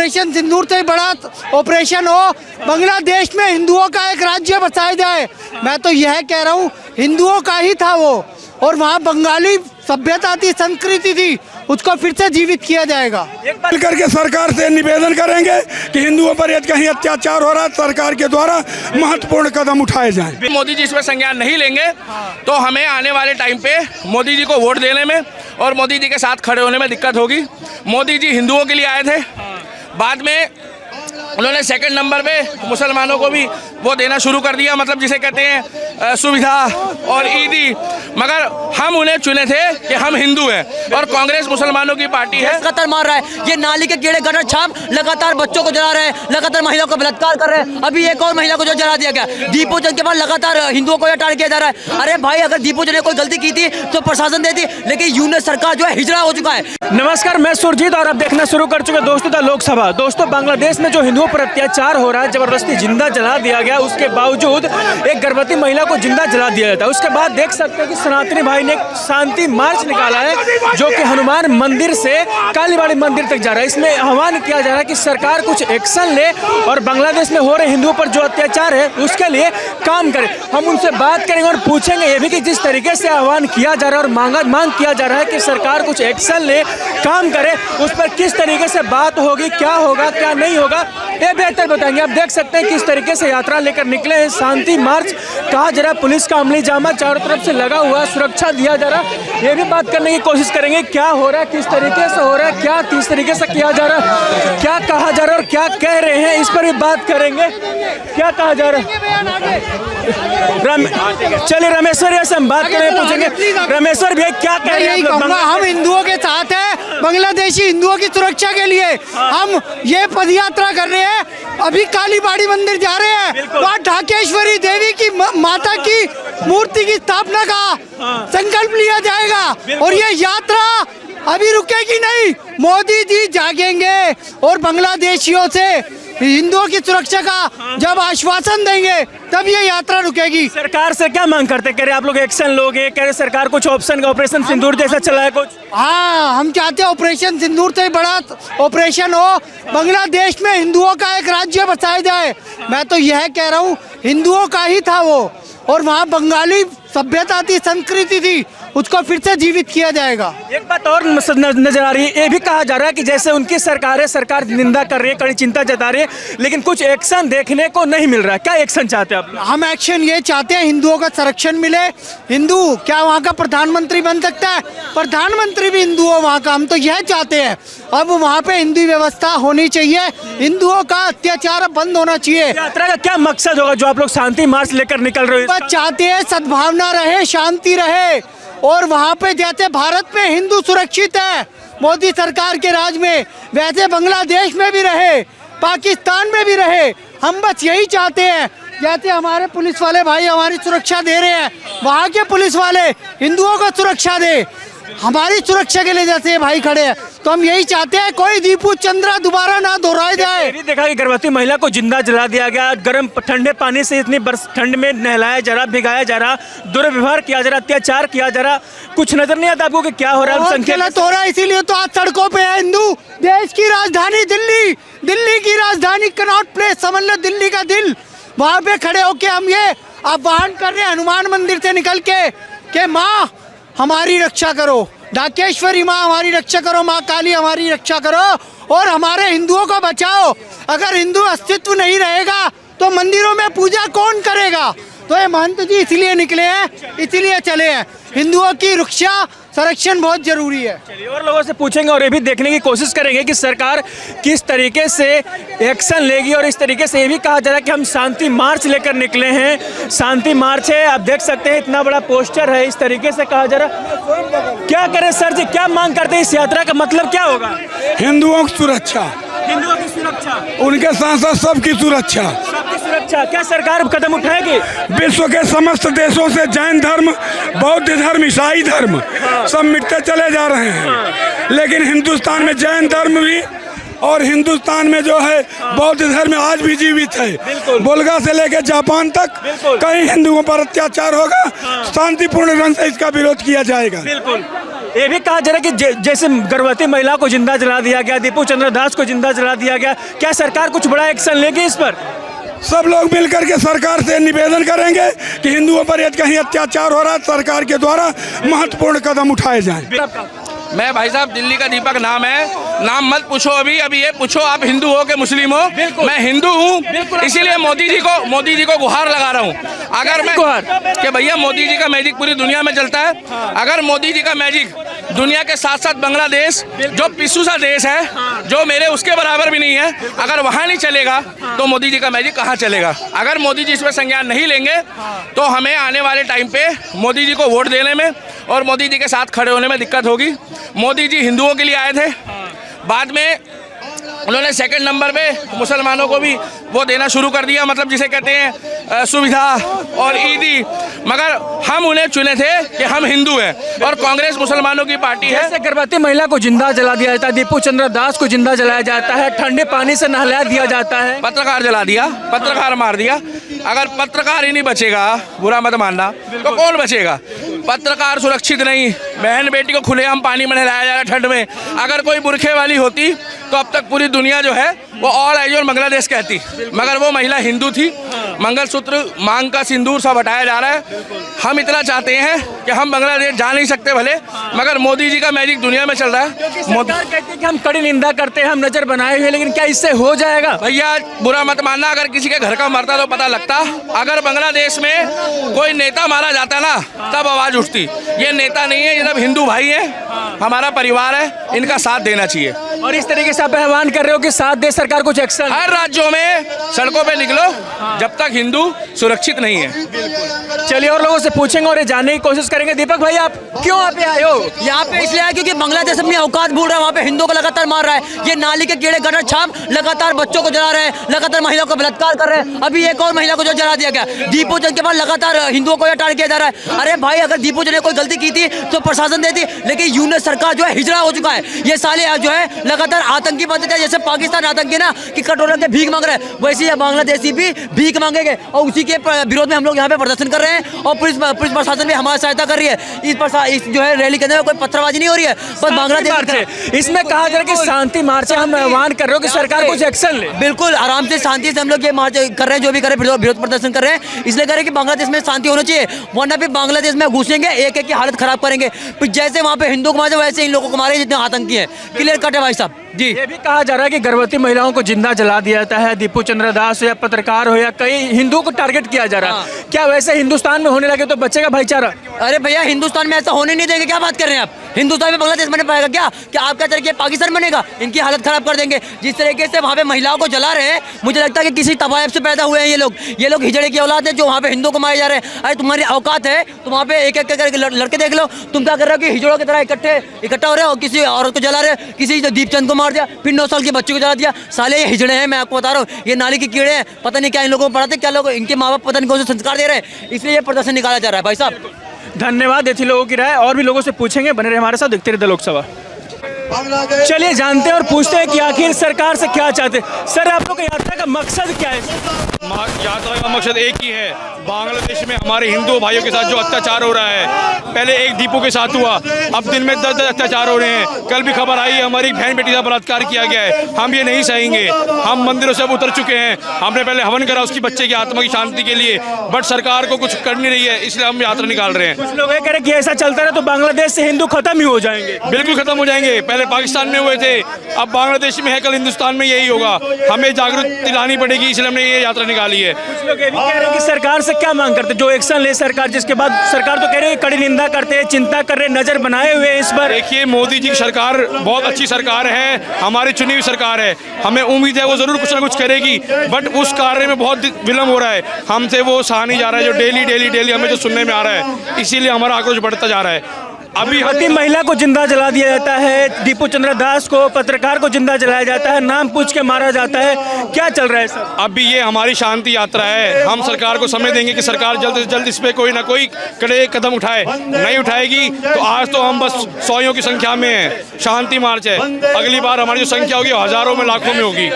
Operation सिंदूर से बड़ा operation हो, बांग्लादेश में हिंदुओं का एक राज्य बसाया जाए। मैं तो यह कह रहा हूँ, हिंदुओं का ही था वो, और वहाँ बंगाली सभ्यता थी, संस्कृति थी, उसको फिर से जीवित किया जाएगा। एक बार करके सरकार से निवेदन करेंगे कि हिंदुओं पर यदि कहीं अत्याचार हो रहा है, सरकार के द्वारा महत्वपूर्ण कदम उठाए जाएं। मोदी जी इसमें संज्ञान नहीं लेंगे तो हमें आने वाले टाइम पे मोदी जी को वोट देने में और मोदी जी के साथ खड़े होने में दिक्कत होगी। मोदी जी हिंदुओं के लिए आए थे, बाद में उन्होंने सेकंड नंबर पे मुसलमानों को भी वो देना शुरू कर दिया, मतलब जिसे कहते हैं सुविधा और ईदी। मगर हम उन्हें चुने थे कि हम हिंदू हैं, और कांग्रेस मुसलमानों की पार्टी है। लगातार मार रहा है, ये नाली के कीड़े गटर छाप लगातार बच्चों को जला रहे हैं, लगातार महिलाओं को बलात्कार कर रहे हैं। अभी एक और महिला को जो जला दिया गया, दीपोजन के बाद लगातार हिंदुओं को टार किया जा रहा है। अरे भाई, अगर दीपोजन ने कोई गलती की थी तो प्रशासन देती, लेकिन यूनियन सरकार जो है हिजड़ा हो चुका है। नमस्कार, मैं सुरजीत और आप देखना शुरू कर चुके दोस्तों द लोकसभा। दोस्तों, बांग्लादेश में जो हिंदुओं पर अत्याचार हो रहा है, जबरदस्ती जिंदा जला दिया गया, उसके बावजूद एक गर्भवती महिला को जिंदा जला दिया जाता है। उसके बाद देख सकते हैं कि सनातनी भाई ने एक शांति मार्च निकाला है, जो कि हनुमान मंदिर से कालीबाड़ी मंदिर तक जा रहा है। इसमें आह्वान किया जा रहा है कि सरकार कुछ एक्शन ले और बांग्लादेश में हो रहे हिंदुओं पर जो अत्याचार है उसके लिए काम करे। हम उनसे बात करेंगे और पूछेंगे ये भी कि जिस तरीके से आह्वान किया जा रहा है और मांग किया जा रहा है कि सरकार कुछ एक्शन ले, काम करे, उस पर किस तरीके से बात होगी, क्या होगा क्या नहीं होगा, ये बेहतर बताएंगे। आप देख सकते हैं किस तरीके से यात्रा लेकर निकले हैं, शांति मार्च कहा जा रहा है, पुलिस का अमली जामा चारों तरफ से लगा हुआ, सुरक्षा दिया जा रहा है। ये भी बात करने की कोशिश करेंगे क्या हो रहा है, किस तरीके से हो रहा है, क्या किस तरीके से किया जा रहा है, क्या कहा जा रहा है और क्या कह रहे हैं, इस पर भी बात करेंगे। क्या कहा जा रहा है, चलिए रमेश्वर से हम बात करें, पूछेंगे रमेश्वर भैया क्या कह रहे हैं। हम हिंदुओं के साथ हैं, बांग्लादेशी हिंदुओं की सुरक्षा के लिए हम ये पद यात्रा कर रहे हैं। अभी कालीबाड़ी मंदिर जा रहे हैं, वहाँ ढाकेश्वरी देवी की माता की मूर्ति की स्थापना का संकल्प लिया जाएगा, और ये यात्रा अभी रुकेगी नहीं। मोदी जी जागेंगे और बांग्लादेशियों से हिंदुओं की सुरक्षा का जब आश्वासन देंगे तब ये यात्रा रुकेगी। सरकार से क्या मांग करते, कह रहे आप लोग एक्शन लोगे, कह रहे सरकार कुछ ऑपरेशन सिंदूर जैसा चला है कुछ? हाँ, हम चाहते हैं ऑपरेशन सिंदूर से बड़ा ऑपरेशन हो, बांग्लादेश में हिंदुओं का एक राज्य बसाया जाए। मैं तो यह कह रहा हूँ, हिंदुओं का ही था वो, और वहाँ बंगाली सभ्यता थी, संस्कृति थी, उसको फिर से जीवित किया जाएगा। एक बात और नजर आ रही है, ये भी कहा जा रहा है कि जैसे उनकी सरकार है, सरकार निंदा कर रही है, कड़ी चिंता जता रही है, लेकिन कुछ एक्शन देखने को नहीं मिल रहा है। क्या एक्शन चाहते हैं आप? हम एक्शन ये चाहते हैं, हिंदुओं का संरक्षण मिले। हिंदू क्या वहाँ का प्रधानमंत्री बन सकता है? प्रधानमंत्री भी हिंदू हो वहाँ का, हम तो यह चाहते हैं। अब वहाँ पे हिंदू व्यवस्था होनी चाहिए, हिंदुओं का अत्याचार बंद होना चाहिए। यात्रा का क्या मकसद होगा जो आप लोग शांति मार्च लेकर निकल रहे हो? चाहते हैं सद्भावना रहे, शांति रहे, और वहाँ पे जैसे भारत में हिंदू सुरक्षित है मोदी सरकार के राज में, वैसे बांग्लादेश में भी रहे, पाकिस्तान में भी रहे। हम बस यही चाहते हैं, जैसे हमारे पुलिस वाले भाई हमारी सुरक्षा दे रहे हैं, वहाँ के पुलिस वाले हिंदुओं को सुरक्षा दे, हमारी सुरक्षा के लिए जैसे भाई खड़े हैं। तो हम यही चाहते हैं कोई दीपू चंद्रा दोबारा ना दोहराया जाए। देखा कि गर्भवती महिला को जिंदा जला दिया गया, गर्म ठंडे पानी से इतनी ठंड में नहलाया जा रहा, भिगाया जा रहा, दुर्व्यवहार किया जा रहा, अत्याचार किया जा रहा। कुछ नजर नहीं आता आपको कि क्या हो रहा है? गलत हो रहा है, इसीलिए तो आज सड़कों पे है हिंदू। देश की राजधानी दिल्ली, दिल्ली की राजधानी कनॉट प्लेस, समझ लो दिल्ली का दिल, वहाँ पे खड़े होके हम ये आह्वान कर रहे हैं हनुमान मंदिर से निकल के माँ हमारी रक्षा करो, ढाकेश्वरी माँ हमारी रक्षा करो, माँ काली हमारी रक्षा करो, और हमारे हिंदुओं को बचाओ। अगर हिंदू अस्तित्व नहीं रहेगा तो मंदिरों में पूजा कौन करेगा? तो ये महंत जी इसीलिए निकले हैं, इसीलिए चले हैं। हिंदुओं की रक्षा संरक्षण बहुत जरूरी है। चलिए और लोगों से पूछेंगे और ये भी देखने की कोशिश करेंगे कि सरकार किस तरीके से एक्शन लेगी। और इस तरीके से ये भी कहा जा रहा है कि हम शांति मार्च लेकर निकले हैं, शांति मार्च है, आप देख सकते हैं इतना बड़ा पोस्टर है, इस तरीके से कहा जा रहा है। क्या करें सर जी, क्या मांग करते हैं, इस यात्रा का मतलब क्या होगा? हिंदुओं की सुरक्षा, हिंदुओं की सुरक्षा, उनके साथ साथ सबकी सुरक्षा। सबकी सुरक्षा क्या सरकार कदम उठाएगी? विश्व के समस्त देशों से जैन धर्म, बौद्ध धर्म, ईसाई धर्म सब मिटते चले जा रहे हैं, लेकिन हिंदुस्तान में जैन धर्म भी और हिंदुस्तान में जो है बौद्ध धर्म आज भी जीवित है। बोलगा से लेकर जापान तक कहीं हिंदुओं पर अत्याचार होगा, शांतिपूर्ण ढंग से इसका विरोध किया जाएगा। बिल्कुल। ये भी कहा जा रहा है कि जैसे गर्भवती महिला को जिंदा जला दिया गया, दीपू चंद्र दास को जिंदा जला दिया गया, क्या सरकार कुछ बड़ा एक्शन लेगी इस पर? सब लोग मिलकर के सरकार से निवेदन करेंगे कि हिंदुओं पर यदि कहीं अत्याचार हो रहा है, सरकार के द्वारा महत्वपूर्ण कदम उठाए जाएं। मैं भाई साहब दिल्ली का दीपक नाम है, नाम मत पूछो अभी ये पूछो आप हिंदू हो कि मुस्लिम हो। मैं हिंदू हूँ, इसीलिए मोदी जी को गुहार लगा रहा हूँ। अगर मैं कि भैया मोदी जी का मैजिक पूरी दुनिया में चलता है, अगर मोदी जी का मैजिक दुनिया के साथ साथ बांग्लादेश जो पिस्सू सा देश है, जो मेरे उसके बराबर भी नहीं है, अगर वहाँ नहीं चलेगा तो मोदी जी का मैजिक कहाँ चलेगा। अगर मोदी जी इसमें संज्ञान नहीं लेंगे तो हमें आने वाले टाइम पे मोदी जी को वोट देने में और मोदी जी के साथ खड़े होने में दिक्कत होगी। मोदी जी हिंदुओं के लिए आए थे, बाद में उन्होंने सेकंड नंबर पे मुसलमानों को भी वो देना शुरू कर दिया, मतलब जिसे कहते हैं सुविधा और ईदी, मगर हम उन्हें चुने थे कि हम हिंदू हैं और कांग्रेस मुसलमानों की पार्टी है। जैसे गर्भवती महिला को जिंदा जला दिया जाता है, दीपू चंद्र दास को जिंदा जलाया जाता है, ठंडे पानी से नहला दिया जाता है, पत्रकार जला दिया, पत्रकार मार दिया। अगर पत्रकार ही नहीं बचेगा, बुरा मत मानना, तो कौन बचेगा? पत्रकार सुरक्षित नहीं, बहन बेटी को खुलेआम पानी में नहलाया जा रहा है ठंड में। अगर कोई बुरखे वाली होती तो अब तक पूरी दुनिया जो है वो ऑल आइज और बांग्लादेश कहती, मगर वो महिला हिंदू थी। मंगलसूत्र, मांग का सिंदूर सब हटाया जा रहा है। हम इतना चाहते हैं कि हम बांग्लादेश जा नहीं सकते भले, मगर मोदी जी का मैजिक दुनिया में चल रहा है। सरकार कहती है कि हम कड़ी निंदा करते हैं, हम नजर बनाए हुए, लेकिन क्या इससे हो जाएगा? भैया बुरा मत मानना, अगर किसी के घर का मरता तो पता लगता। अगर बांग्लादेश में कोई नेता मारा जाता ना तब आवाज उठती। ये नेता नहीं है, ये सब हिंदू भाई है, हमारा परिवार है, इनका साथ देना चाहिए। और इस तरीके से आप आह्वान कर रहे हो कि साथ दे सरकार कुछ एक्शन। हर राज्यों में सड़कों पे निकलो जब तक हिंदू सुरक्षित नहीं है। चलिए और लोगों से पूछेंगे और ये जानने की कोशिश करेंगे। दीपक भाई, आप क्यों यहाँ पे आए हो? यहाँ पे इसलिए आया क्योंकि बांग्लादेश अपनी औकात भूल रहा है, वहाँ पे हिंदुओं को लगातार मार रहा है। ये नाली के कीड़े गटर छाप लगातार बच्चों को जला रहे हैं, लगातार महिलाओं को बलात्कार कर रहे हैं। अभी एक और महिला को जो जला दिया गया, दीपू चंद के बाद लगातार हिंदुओं को टाल किया जा रहा है। अरे भाई, अगर दीपू चंद ने कोई गलती की थी तो प्रशासन देती, लेकिन यूनियन सरकार जो है हिजड़ा हो चुका है। ये साले जो है लगातार आतंकी बनते थे, जैसे पाकिस्तान आतंकी ना कि कटोरा के भीख मांग रहे हैं, वैसे ही बांग्लादेशी भी भीख मांगेंगे। और उसी के विरोध में हम लोग यहाँ पे प्रदर्शन कर रहे हैं और पुलिस प्रशासन भी हमारी सहायता कर रही है। इस जो है रैली के अंदर कोई पत्थरबाजी नहीं हो रही है, बस बांग्लादेश। इसमें कहा जा रहा है कि शांति मार्च, हम आह्वान कर रहे हो कि सरकार कुछ एक्शन ले। बिल्कुल आराम से शांति से हम लोग ये मार्च कर रहे हैं, जो भी कर रहे हैं, विरोध प्रदर्शन कर रहे हैं। इसलिए कर रहे हैं कि बांग्लादेश में शांति होना चाहिए, वरना फिर बांग्लादेश में घुसेंगे, एक एक की हालत खराब करेंगे। फिर जैसे वहाँ पे हिंदू को मारे वैसे इन लोगों को मारे जितने आतंकी हैं। क्लियर कट है भाई साहब जी। ये भी कहा जा रहा है कि गर्भवती महिलाओं को जिंदा जला दिया जाता है, दीपू चंद्र दास हो या पत्रकार हो या कई हिंदुओं को टारगेट किया जा रहा है। क्या वैसे हिंदुस्तान में होने लगे तो बचेगा भाईचारा? अरे भैया, हिंदुस्तान में ऐसा होने नहीं देंगे। क्या बात कर रहे हैं आप? हिंदुस्तान में बांग्लादेश बने पाएगा क्या आपका तरीके पाकिस्तान बनेगा? इनकी हालत खराब कर देंगे। जिस तरीके से वहाँ पे महिलाओं को जला रहे हैं, मुझे लगता है कि किसी तबायब से पैदा हुए हैं ये लोग हिजड़े की औलाद है जो वहाँ पे हिंदुओं को मारे जा रहे हैं। अरे तुम्हारी औकात है तो वहाँ पे एक एक करके लड़के देख लो, तुम क्या कर रहे हो कि हिजड़ों की तरह इकट्ठा हो रहे हो, किसी औरत को जला रहे हो, किसी दीपचंद को मार दिया, फिर 9 साल के बच्चे को जला दिया। साले ये हिजड़े हैं, मैं आपको बता रहा हूँ, ये नाली के कीड़े हैं। पता नहीं क्या इन लोगों को पढ़ाते, क्या लोग इनके माँ बाप पता नहीं कौन से संस्कार दे रहे हैं, इसलिए ये प्रदर्शन निकाला जा रहा है भाई साहब। धन्यवाद ऐसे लोगों की राय, और भी लोगों से पूछेंगे, बने रहे हमारे साथ, देखते रहे लोकसभा। चलिए जानते हैं और पूछते हैं कि आखिर सरकार से क्या चाहते हैं। सर, आप लोग की यात्रा का मकसद क्या है? यात्रा का मकसद एक ही है, बांग्लादेश में हमारे हिंदू भाइयों के साथ जो अत्याचार हो रहा है, पहले एक दीपू के साथ हुआ, अब दिन में 10 अत्याचार हो रहे हैं। कल भी खबर आई, हमारी बहन बेटी का बलात्कार किया गया है। हम ये नहीं सहेंगे, हम मंदिरों से अब उतर चुके हैं। हमने पहले हवन करा उसकी बच्चे की आत्मा की शांति के लिए, बट सरकार को कुछ कर नहीं रही है, इसलिए हम यात्रा निकाल रहे हैं। कुछ लोग ये कह रहे हैं कि ऐसा चलता रहे तो बांग्लादेश से हिंदू खत्म ही हो जाएंगे। बिल्कुल खत्म हो जाएंगे, पहले पाकिस्तान में हुए थे, अब बांग्लादेश में है, कल हिंदुस्तान में यही होगा। हमें जागरूकता लानी पड़ेगी, इसलिए हमने ये यात्रा निकाली है। कुछ लोग ये भी कह रहे हैं कि सरकार से क्या मांग करते, जो एक्शन ले सरकार, जिसके बाद सरकार तो कह रही है कड़ी निंदा करते हैं, चिंता कर रहे हैं, नजर बनाए हुए हैं इस पर। देखिए, मोदी जी की सरकार बहुत अच्छी सरकार है, हमारी चुनी हुई सरकार है, हमें उम्मीद है वो जरूर कुछ ना कुछ करेगी, बट उस कार्य में बहुत विलम्ब हो रहा है, हमसे वो सहा नहीं जा रहा है, जो डेली हमें जो सुनने में आ रहा है, इसीलिए हमारा आक्रोश बढ़ता जा रहा है। अभी महिला को जिंदा जला दिया जाता है, दीपू चंद्र दास को, पत्रकार को जिंदा जलाया जाता है, नाम पूछ के मारा जाता है, क्या चल रहा है सर? अभी ये हमारी शांति यात्रा है, हम सरकार को समय देंगे कि सरकार जल्द से जल्द इस पे कोई ना कोई कड़े कदम उठाए। नहीं उठाएगी तो आज तो हम बस 100 की संख्या में हैं, शांति मार्च है, अगली बार हमारी जो संख्या होगी हजारों में लाखों में होगी।